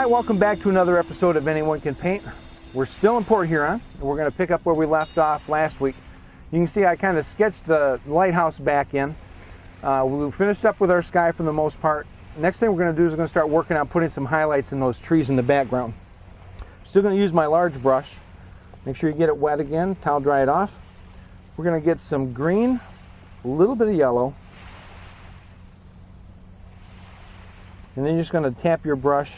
Hi, welcome back to another episode of Anyone Can Paint. We're still in Port Huron, and we're going to pick up where we left off last week. You can see I kind of sketched the lighthouse back in. We finished up with our sky for the most part. Next thing we're going to do is we're going to start working on putting some highlights in those trees in the background. Still going to use my large brush. Make sure you get it wet again, towel dry it off. We're going to get some green, a little bit of yellow, and then you're just going to tap your brush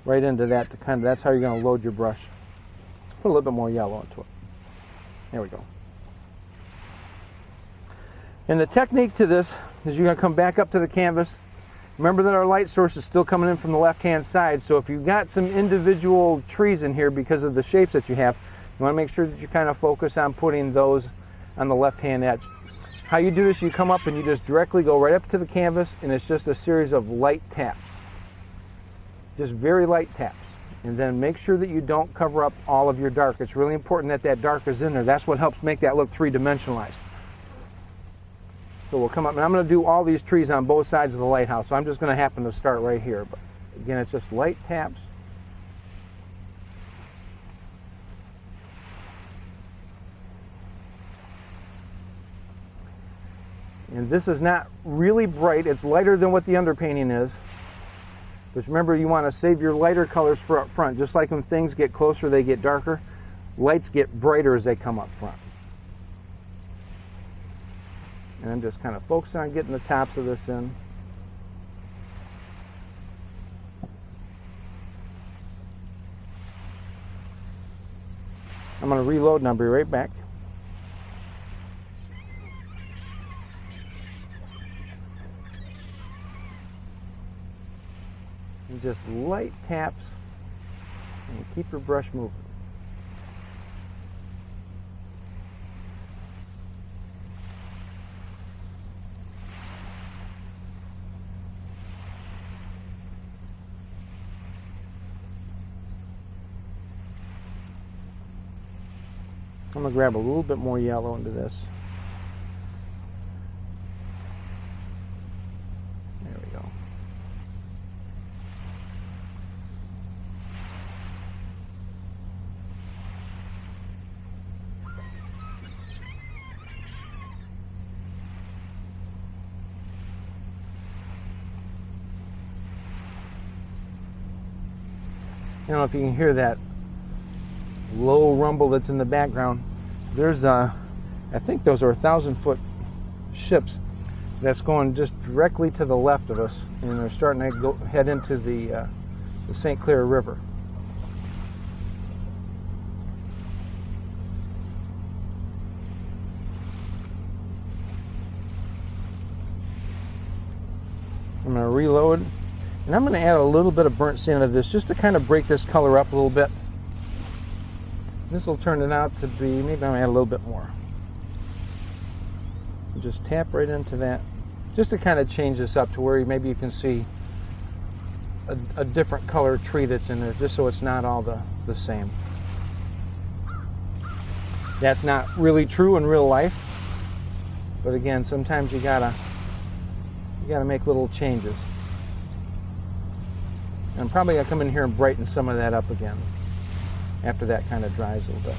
right into that to kind of, that's how you're going to load your brush. Let's put a little bit more yellow into it. There we go. And the technique to this is you're going to come back up to the canvas. Remember that our light source is still coming in from the left-hand side, so if you've got some individual trees in here because of the shapes that you have, you want to make sure that you kind of focus on putting those on the left-hand edge. How you do this, you come up and you just directly go right up to the canvas, and it's just a series of light taps. Just very light taps. And then make sure that you don't cover up all of your dark. It's really important that that dark is in there. That's what helps make that look three-dimensionalized. So we'll come up, and I'm going to do all these trees on both sides of the lighthouse. So I'm just going to happen to start right here. But again, it's just light taps. And this is not really bright. It's lighter than what the underpainting is. But remember, you want to save your lighter colors for up front. Just like when things get closer, they get darker. Lights get brighter as they come up front. And I'm just kind of focusing on getting the tops of this in. I'm going to reload and I'll be right back. And just light taps and keep your brush moving. I'm going to grab a little bit more yellow into this. There we go. I don't know if you can hear that low rumble that's in the background. There's I think those are 1,000-foot ships that's going just directly to the left of us, and they're starting to head into the St. Clair River. I'm going to reload, and I'm going to add a little bit of burnt sienna to this just to kind of break this color up a little bit. This will turn it out to be, maybe I'm going to add a little bit more. Just tap right into that, just to kind of change this up to where maybe you can see a different color tree that's in there, just so it's not all the same. That's not really true in real life, but again, sometimes you gotta make little changes. And I'm probably gonna come in here and brighten some of that up again after that kind of dries a little bit.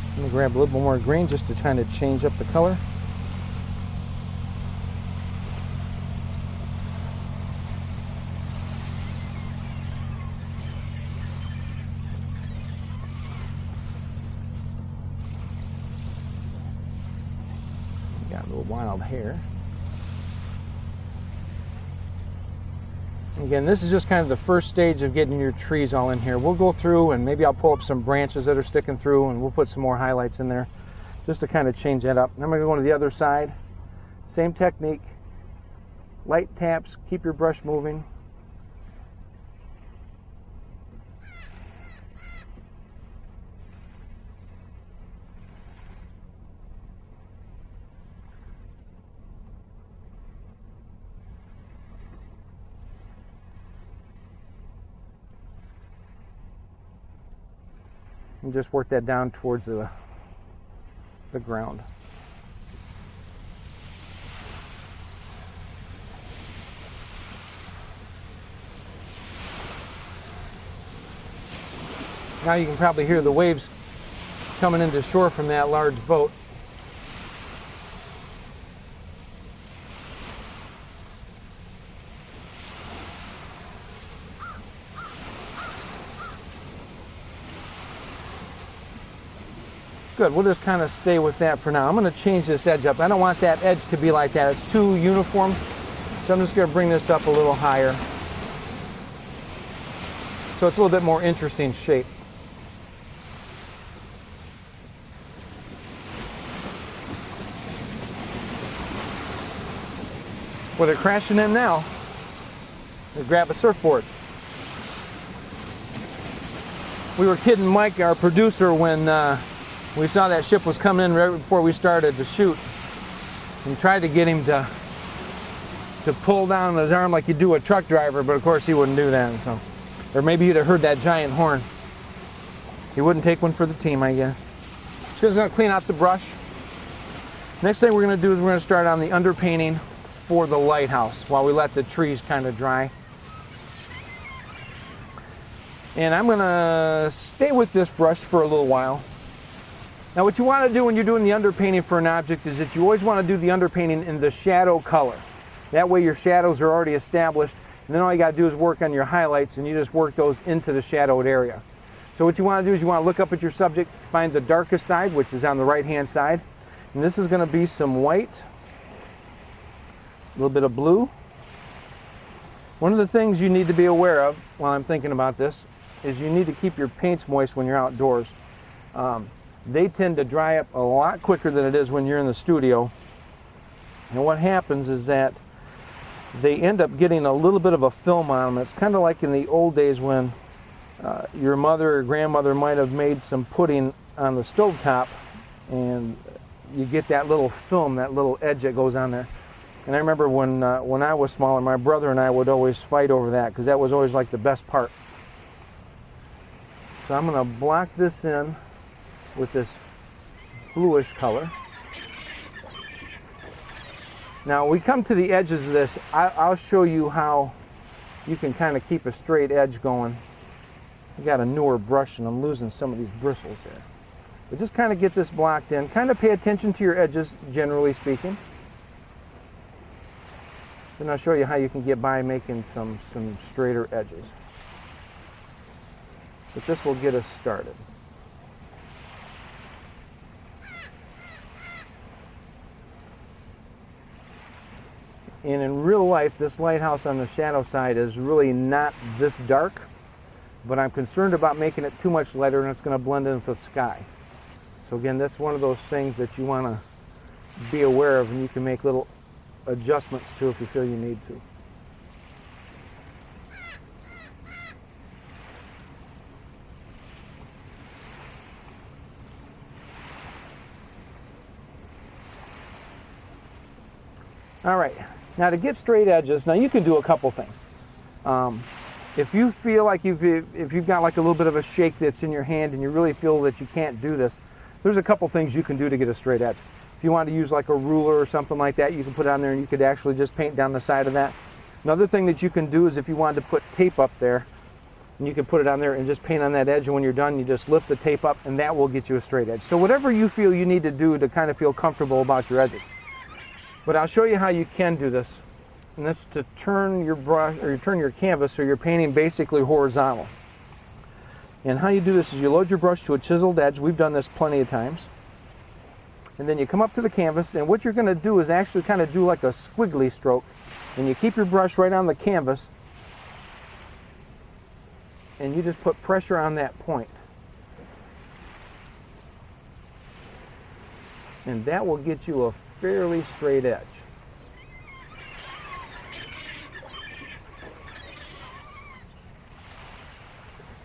I'm going to grab a little bit more green just to kind of change up the color. Got a little wild hair. Again, this is just kind of the first stage of getting your trees all in here. We'll go through and maybe I'll pull up some branches that are sticking through and we'll put some more highlights in there just to kind of change that up. I'm going to go to the other side. Same technique. Light taps, keep your brush moving. and just work that down towards the ground. Now you can probably hear the waves coming into shore from that large boat. Good, we'll just kind of stay with that for now. I'm going to change this edge up. I don't want that edge to be like that. It's too uniform. So I'm just going to bring this up a little higher, so it's a little bit more interesting shape. Well, they're crashing in now. They grab a surfboard. We were kidding Mike, our producer, when we saw that ship was coming in right before we started to shoot, and tried to get him to pull down his arm like you do a truck driver, but of course he wouldn't do that. So, or maybe he'd have heard that giant horn. He wouldn't take one for the team, I guess. Just going to clean out the brush. Next thing we're going to do is we're going to start on the underpainting for the lighthouse while we let the trees kind of dry. And I'm going to stay with this brush for a little while. Now what you want to do when you're doing the underpainting for an object is that you always want to do the underpainting in the shadow color. That way your shadows are already established, and then all you got to do is work on your highlights, and you just work those into the shadowed area. So what you want to do is you want to look up at your subject, find the darkest side, which is on the right hand side, and this is going to be some white, a little bit of blue. One of the things you need to be aware of while I'm thinking about this is you need to keep your paints moist when you're outdoors. They tend to dry up a lot quicker than it is when you're in the studio. And what happens is that they end up getting a little bit of a film on them. It's kind of like in the old days when your mother or grandmother might have made some pudding on the stovetop, and you get that little film, that little edge that goes on there. And I remember when I was smaller, my brother and I would always fight over that, because that was always like the best part. So I'm going to block this in with this bluish color. Now we come to the edges of this. I'll show you how you can kind of keep a straight edge going. I got a newer brush and I'm losing some of these bristles there. But just kind of get this blocked in. Kind of pay attention to your edges, generally speaking. Then I'll show you how you can get by making some straighter edges. But this will get us started. And in real life, this lighthouse on the shadow side is really not this dark, but I'm concerned about making it too much lighter and it's going to blend in with the sky. So again, that's one of those things that you want to be aware of, and you can make little adjustments to if you feel you need to. All right, now to get straight edges, now you can do a couple things. If you feel like if you've got like a little bit of a shake that's in your hand and you really feel that you can't do this, there's a couple things you can do to get a straight edge. If you want to use like a ruler or something like that, you can put it on there and you could actually just paint down the side of that. Another thing that you can do is if you wanted to put tape up there, and you can put it on there and just paint on that edge, and when you're done, you just lift the tape up and that will get you a straight edge. So whatever you feel you need to do to kind of feel comfortable about your edges. But I'll show you how you can do this. And that's to turn your brush, or you turn your canvas so you're painting basically horizontal. And how you do this is you load your brush to a chiseled edge. We've done this plenty of times. And then you come up to the canvas, and what you're going to do is actually kind of do like a squiggly stroke. And you keep your brush right on the canvas, and you just put pressure on that point. And that will get you a fairly straight edge.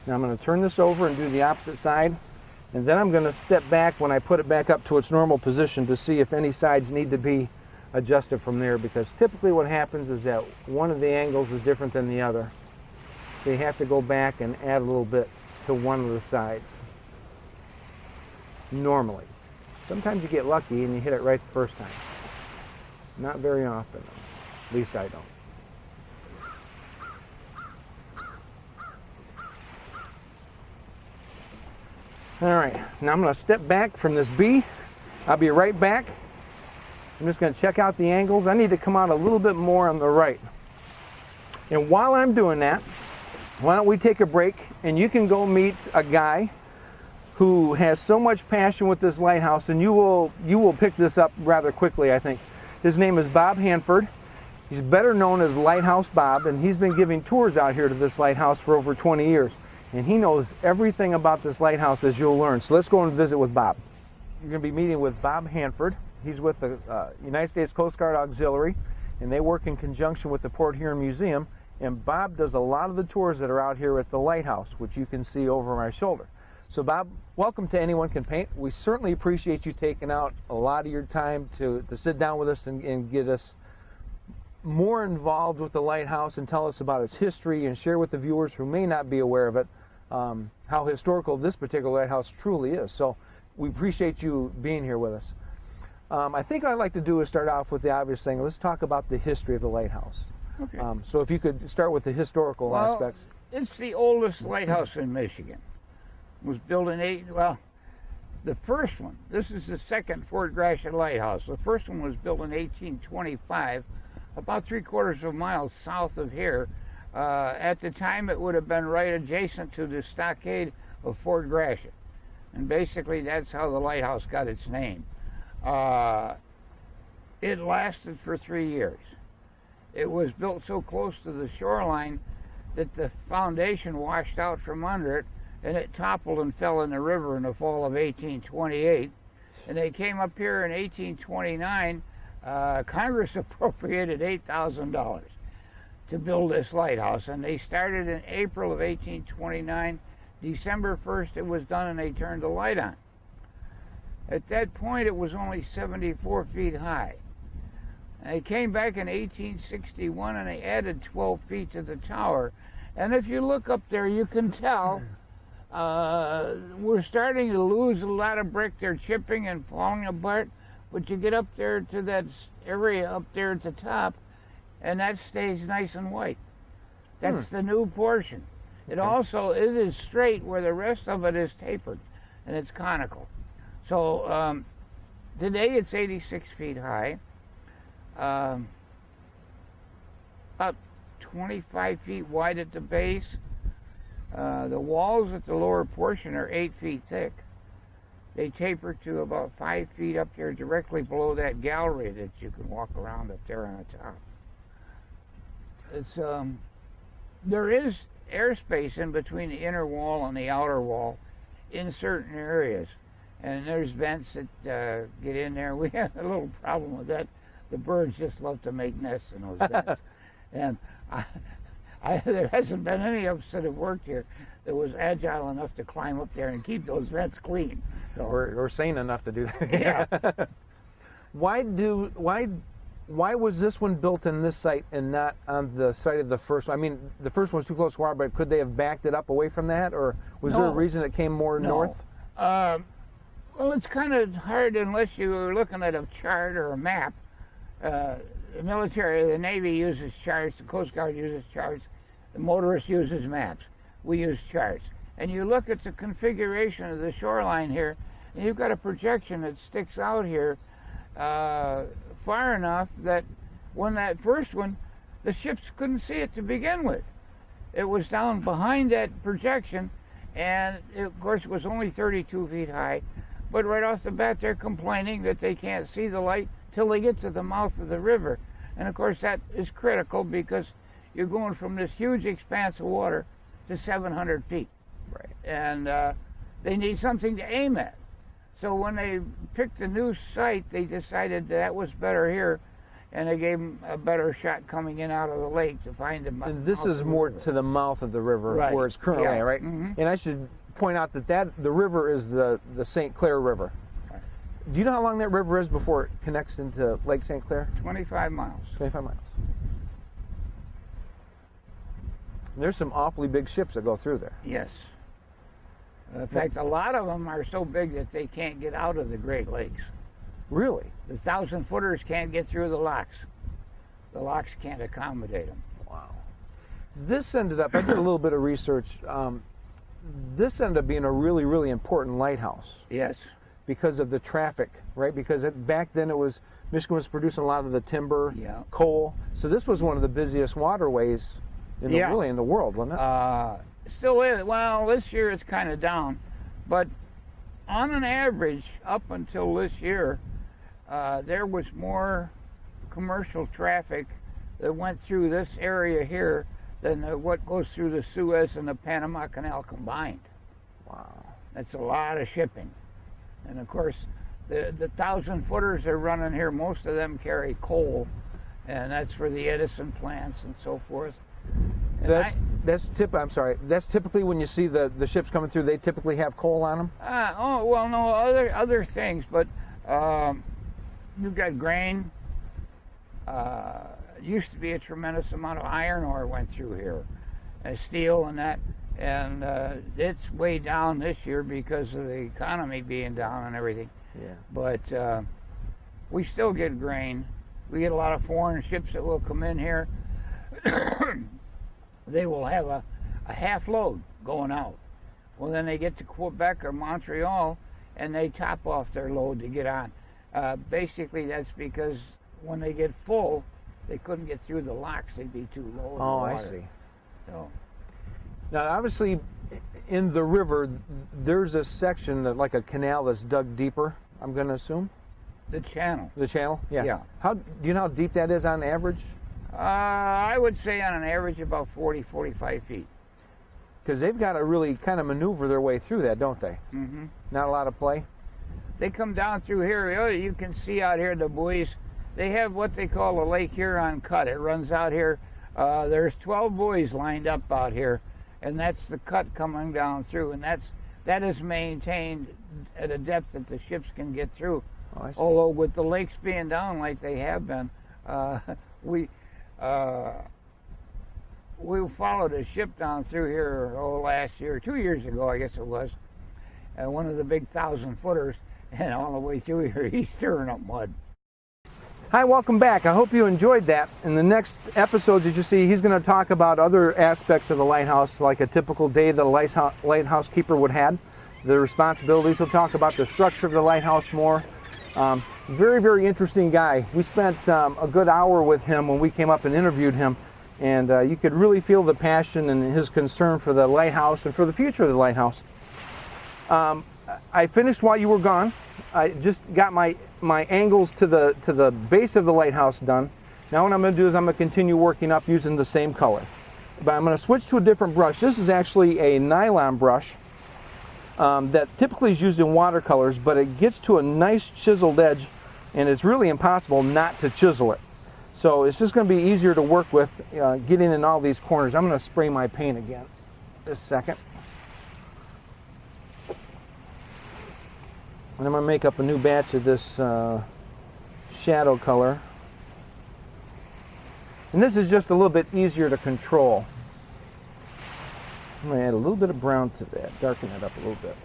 Now I'm going to turn this over and do the opposite side, and then I'm going to step back when I put it back up to its normal position to see if any sides need to be adjusted from there, because typically what happens is that one of the angles is different than the other. So you have to go back and add a little bit to one of the sides. normally. Sometimes you get lucky and you hit it right the first time. Not very often, though. At least I don't. All right, now I'm going to step back from this B. I'll be right back. I'm just going to check out the angles. I need to come out a little bit more on the right. And while I'm doing that, why don't we take a break and you can go meet a guy who has so much passion with this lighthouse, and you will pick this up rather quickly, I think. His name is Bob Hanford. He's better known as Lighthouse Bob, and he's been giving tours out here to this lighthouse for over 20 years. And he knows everything about this lighthouse, as you'll learn. So let's go and visit with Bob. You're going to be meeting with Bob Hanford. He's with the United States Coast Guard Auxiliary, and they work in conjunction with the Port Huron Museum. And Bob does a lot of the tours that are out here at the lighthouse, which you can see over my shoulder. So Bob, welcome to Anyone Can Paint. We certainly appreciate you taking out a lot of your time to sit down with us and get us more involved with the lighthouse and tell us about its history and share with the viewers who may not be aware of it how historical this particular lighthouse truly is. So we appreciate you being here with us. I think what I'd like to do is start off with the obvious thing. Let's talk about the history of the lighthouse. Okay. So if you could start with the historical aspects. It's the oldest lighthouse in Michigan. It was built in the first one, this is the second Fort Gratiot Lighthouse. The first one was built in 1825, about 3/4 of a mile south of here. At the time, it would have been right adjacent to the stockade of Fort Gratiot. And basically, that's how the lighthouse got its name. It lasted for 3 years. It was built so close to the shoreline that the foundation washed out from under it, and it toppled and fell in the river in the fall of 1828. And they came up here in 1829. Congress appropriated $8,000 to build this lighthouse, and they started in April of 1829. December 1st it was done, and they turned the light on. At that point it was only 74 feet high. And they came back in 1861 and they added 12 feet to the tower. And if you look up there, you can tell we're starting to lose a lot of brick. They're chipping and falling apart. But you get up there to that area up there at the top, and that stays nice and white. That's the new portion. It is straight where the rest of it is tapered, and it's conical. So today it's 86 feet high, about 25 feet wide at the base. The walls at the lower portion are 8 feet thick. They taper to about 5 feet up there directly below that gallery that you can walk around up there on the top. It's there is airspace in between the inner wall and the outer wall in certain areas, and there's vents that get in there. We have a little problem with that. The birds just love to make nests in those vents. And there hasn't been any of us that have worked here that was agile enough to climb up there and keep those vents clean. So, or sane enough to do that. Yeah. Why was this one built in this site and not on the site of the first one? I mean, the first one was too close to water, but could they have backed it up away from that, or was there a reason it came more north? Well, it's kind of hard unless you were looking at a chart or a map. The military, the Navy uses charts, the Coast Guard uses charts, the motorist uses maps. We use charts. And you look at the configuration of the shoreline here, and you've got a projection that sticks out here far enough that when that first one, the ships couldn't see it to begin with. It was down behind that projection, and of course it was only 32 feet high, but right off the bat they're complaining that they can't see the light till they get to the mouth of the river. And of course that is critical because you're going from this huge expanse of water to 700 feet. Right. And they need something to aim at. So when they picked a new site, they decided that was better here, and they gave them a better shot coming in out of the lake to find them. And this is more to the mouth of the river, right, where it's currently at, right? Mm-hmm. And I should point out that the river is the St. Clair River. Right. Do you know how long that river is before it connects into Lake St. Clair? 25 miles. 25 miles. And there's some awfully big ships that go through there. Yes. In fact, a lot of them are so big that they can't get out of the Great Lakes. Really? The 1,000-footers can't get through the locks. The locks can't accommodate them. Wow. This ended up, I did a little bit of research. This ended up being a really, really important lighthouse. Yes. Because of the traffic, right? Because back then Michigan was producing a lot of the timber, Yeah. coal. So this was one of the busiest waterways really in the world, wasn't it? Still is. Well, this year it's kind of down. But on an average, up until this year, there was more commercial traffic that went through this area here than what goes through the Suez and the Panama Canal combined. Wow. That's a lot of shipping. And of course, the 1,000-footers are running here, most of them carry coal, and that's for the Edison plants and so forth. So that's typically when you see the ships coming through, they typically have coal on them? No, other things, but you've got grain. Used to be a tremendous amount of iron ore went through here, and steel and that, and it's way down this year because of the economy being down and everything. Yeah. But we still get grain. We get a lot of foreign ships that will come in here. They will have a half load going out. Well, then they get to Quebec or Montreal, and they top off their load to get on. Basically, that's because when they get full, they couldn't get through the locks. They'd be too low in the water. I see. So. Now, obviously, in the river, there's a section, like a canal that's dug deeper, I'm going to assume? The channel. The channel? Yeah. Yeah. Do you know how deep that is on average? I would say on an average about 40, 45 feet. Because they've got to really kind of maneuver their way through that, don't they? Mm-hmm. Not a lot of play? They come down through here. You can see out here the buoys. They have what they call a Lake Huron cut. It runs out here. There's 12 buoys lined up out here, and that's the cut coming down through, and that is maintained at a depth that the ships can get through. Oh, I see. Although with the lakes being down like they have been, we followed a ship down through here last year, 2 years ago, I guess it was, one of the big 1,000-footers, and all the way through here, he's stirring up mud. Hi, welcome back. I hope you enjoyed that. In the next episodes that you see, he's going to talk about other aspects of the lighthouse, like a typical day that a lighthouse keeper would have, the responsibilities. He'll talk about the structure of the lighthouse more. Very, very interesting guy. We spent a good hour with him when we came up and interviewed him, and you could really feel the passion and his concern for the lighthouse and for the future of the lighthouse. I finished while you were gone. I just got my angles to the base of the lighthouse done. Now what I'm going to do is I'm going to continue working up using the same color. But I'm going to switch to a different brush. This is actually a nylon brush that typically is used in watercolors, but it gets to a nice chiseled edge, and it's really impossible not to chisel it. So it's just going to be easier to work with getting in all these corners. I'm going to spray my paint again just a second. And I'm going to make up a new batch of this shadow color. And this is just a little bit easier to control. I'm going to add a little bit of brown to that, darken it up a little bit.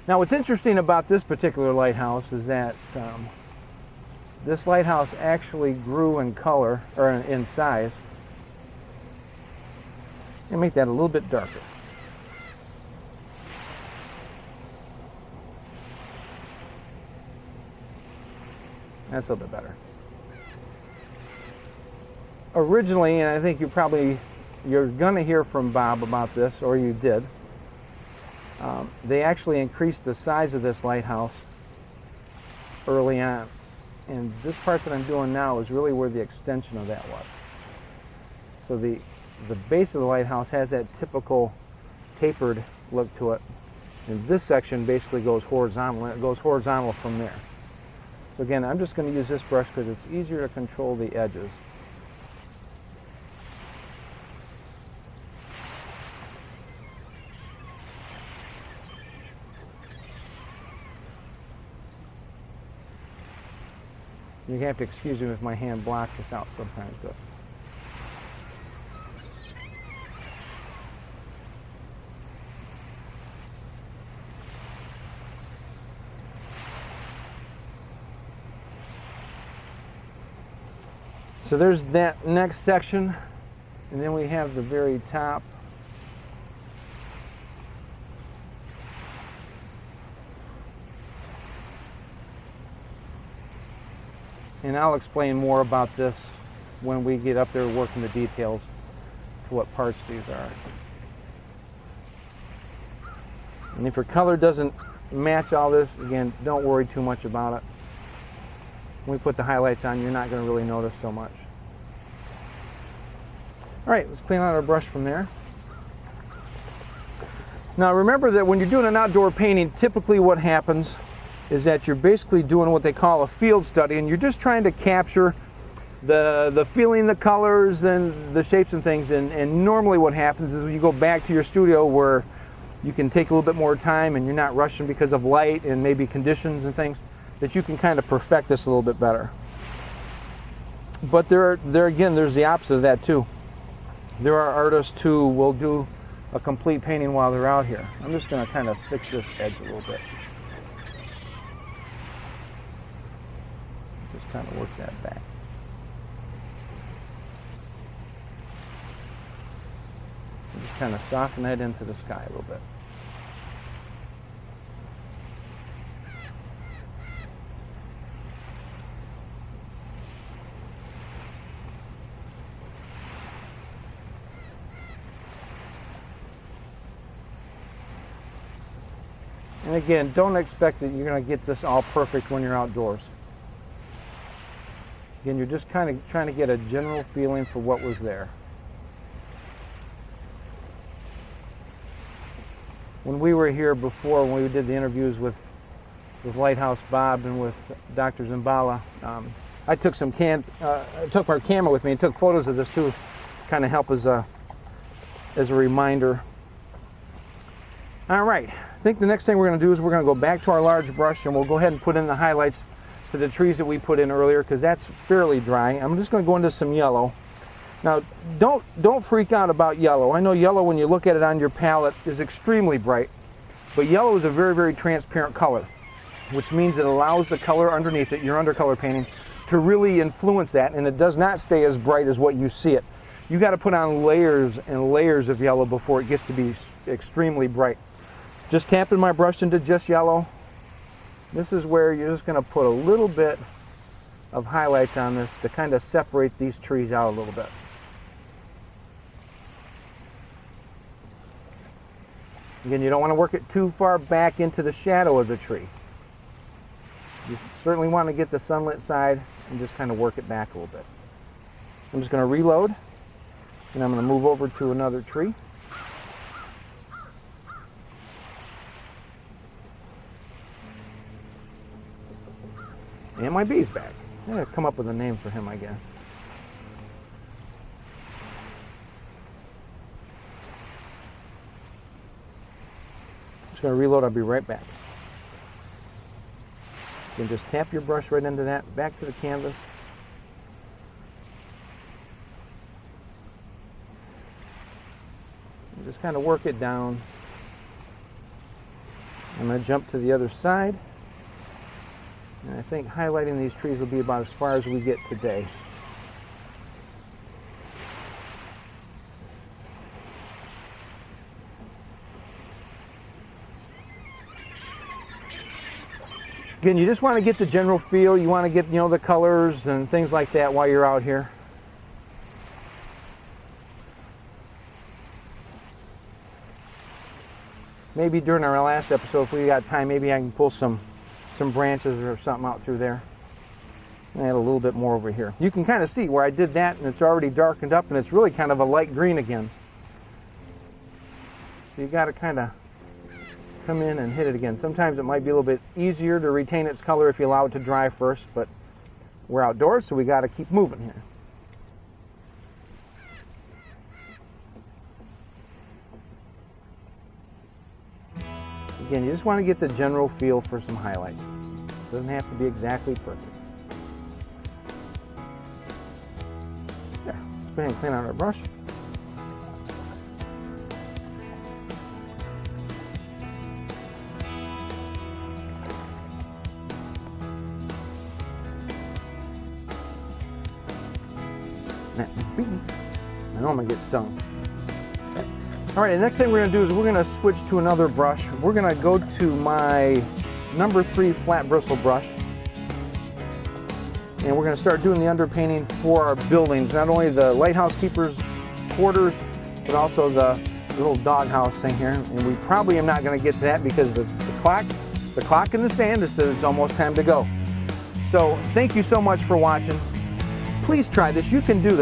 Now what's interesting about this particular lighthouse is that this lighthouse actually grew in color, or in size. And make that a little bit darker. That's a little bit better. Originally, and I think you're going to hear from Bob about this, or you did, they actually increased the size of this lighthouse early on. And this part that I'm doing now is really where the extension of that was. So the base of the lighthouse has that typical tapered look to it. And this section basically goes horizontal, and it goes horizontal from there. So again, I'm just going to use this brush because it's easier to control the edges. You have to excuse me if my hand blocks this out sometimes, but So there's that next section, and then we have the very top. And I'll explain more about this when we get up there working the details to what parts these are. And if your color doesn't match all this, again, don't worry too much about it. When we put the highlights on, you're not going to really notice so much. All right, let's clean out our brush from there. Now remember that when you're doing an outdoor painting, typically what happens is that you're basically doing what they call a field study, and you're just trying to capture the feeling, the colors, and the shapes and things. And normally what happens is when you go back to your studio where you can take a little bit more time and you're not rushing because of light and maybe conditions and things, that you can kind of perfect this a little bit better. But there again, there's the opposite of that too. There are artists who will do a complete painting while they're out here. I'm just going to kind of fix this edge a little bit. Just kind of work that back. And just kind of soften that into the sky a little bit. And again, don't expect that you're going to get this all perfect when you're outdoors. Again, you're just kind of trying to get a general feeling for what was there. When we were here before, when we did the interviews with Lighthouse Bob and with Dr. Zimbala, I took took my camera with me and took photos of this too, kind of help as a reminder. All right, I think the next thing we're going to do is we're going to go back to our large brush and we'll go ahead and put in the highlights to the trees that we put in earlier, because that's fairly dry. I'm just going to go into some yellow. Now, don't freak out about yellow. I know yellow, when you look at it on your palette, is extremely bright, but yellow is a very, very transparent color, which means it allows the color underneath it, your undercolor painting, to really influence that, and it does not stay as bright as what you see it. You got to put on layers and layers of yellow before it gets to be extremely bright. Just tapping my brush into just yellow. This is where you're just going to put a little bit of highlights on this to kind of separate these trees out a little bit. Again, you don't want to work it too far back into the shadow of the tree. You certainly want to get the sunlit side and just kind of work it back a little bit. I'm just going to reload, and I'm going to move over to another tree. And my bee's back. I gotta come up with a name for him, I guess. Just gonna reload, I'll be right back. You can just tap your brush right into that, back to the canvas. And just kind of work it down. I'm gonna jump to the other side. And I think highlighting these trees will be about as far as we get today. Again, you just want to get the general feel. You want to get, the colors and things like that while you're out here. Maybe during our last episode, if we got time, maybe I can pull some branches or something out through there. And add a little bit more over here. You can kind of see where I did that, and it's already darkened up, and it's really kind of a light green again. So you got to kind of come in and hit it again. Sometimes it might be a little bit easier to retain its color if you allow it to dry first, but we're outdoors, so we got to keep moving here. Again, you just want to get the general feel for some highlights. It doesn't have to be exactly perfect. There, let's go ahead and clean out our brush. I know I'm gonna get stung. All right, the next thing we're gonna do is we're gonna switch to another brush. We're gonna go to my number 3 flat bristle brush. And we're gonna start doing the underpainting for our buildings, not only the lighthouse keepers' quarters, but also the little doghouse thing here. And we probably am not gonna get to that because the clock in the sand that says it's almost time to go. So thank you so much for watching. Please try this, you can do this.